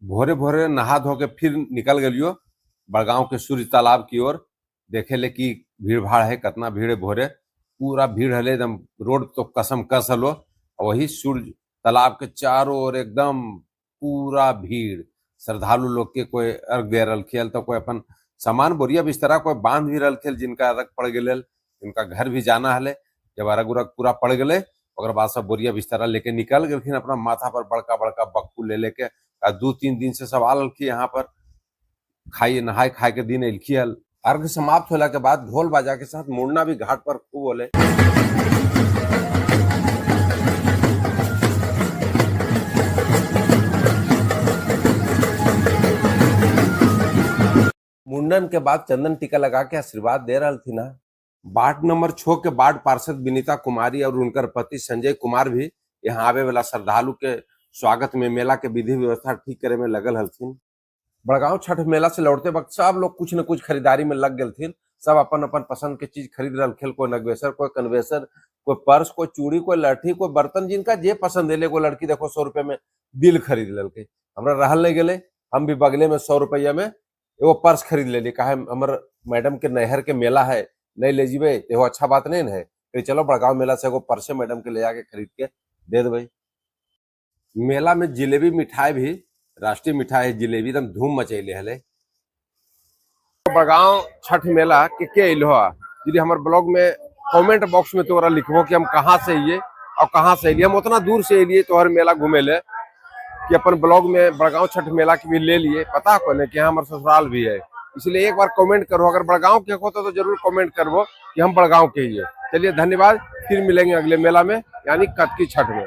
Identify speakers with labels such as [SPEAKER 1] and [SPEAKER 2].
[SPEAKER 1] भोरे भोरे नहा धो के फिर निकल गलियो बड़गांव के सूर्य तालाब की ओर। देखे ले कि भीड़ भाड़ है, कितना भीड़ है भोरे। पूरा भीड़ हले एकदम, रोड तो कसम कस हलो। और वही सूर्य तालाब के चारों ओर एकदम पूरा भीड़। श्रद्धालु लोग के कोई अर्घ दे रलखेल, तो कोई अपन सामान बोरिया बिस्तरा कोई बांध भी रलखेल, जिनका अर्घ पड़ गए, उनका घर भी जाना हले। जब अर्घ उर्घ पूरा पड़ गए ओकर बाद सब बोरिया बिस्तरा लेके निकल गए अपना माथा पर बड़का बड़का बक्कू ले लेके। आ 2-3 दिन से सब आल की यहाँ पर खाइए नहाए खाए के दिन एलखी हल। अर्घ समाप्त होला के बाद ढोल बाजा के साथ मुड़ना भी घाट पर खूब होले। मुंडन के बाद चंदन टीका लगा के आशीर्वाद दे रहा थी ना। वार्ड नंबर 6 के वार्ड पार्षद विनीता कुमारी और उनकर पति संजय कुमार भी यहाँ आवे वाला श्रद्धालु के स्वागत में मेला के विधि व्यवस्था ठीक करे में लगल हलथिन। बड़गांव छठ मेला से लौटते वक्त सब लोग कुछ न कुछ खरीदारी में लग गए। सब अपन अपन पसंद के चीज खरीद रहे। कोई नगवेसर, कोई कन्वेसर, कोई पर्स, कोई चूड़ी, कोई लठी, कोई बर्तन, जिनका जे पसंद है। कोई लड़की देखो 100 रुपए में दिल खरीद ललके। हमरा रहल नहीं गए, हम भी बगले में 100 रुपया में एगो पर्स खरीद ले। कहा हमर मैडम के नहर के मेला है, नहीं ले जीबे एगो अच्छा बात नहीं है। फिर चलो बड़गांव मेला से एगो पर्स मैडम के ले जाके खरीद के दे देवे। मेला में जिलेबी मिठाई भी, राष्ट्रीय मिठाई जिलेबी, एकदम धूम मचैले हले। बड़गांव छठ मेला के अइलो दीदी, हमारे ब्लॉग में कमेंट बॉक्स में तोरा लिखबो कि हम कहाँ से अइए और कहाँ से अइए। हम उतना दूर से अइए तोहर मेला घूमे ले कि अपन ब्लॉग में बड़गांव छठ मेला की भी ले लिए। पता को नहीं कि यहाँ हमारे ससुराल भी है, इसलिए एक बार कमेंट करो। अगर बड़गांव के हो तो जरूर कमेंट करबो कि हम बड़गांव के ही है। चलिए धन्यवाद, फिर मिलेंगे अगले मेला में, यानी कतकी छठ में।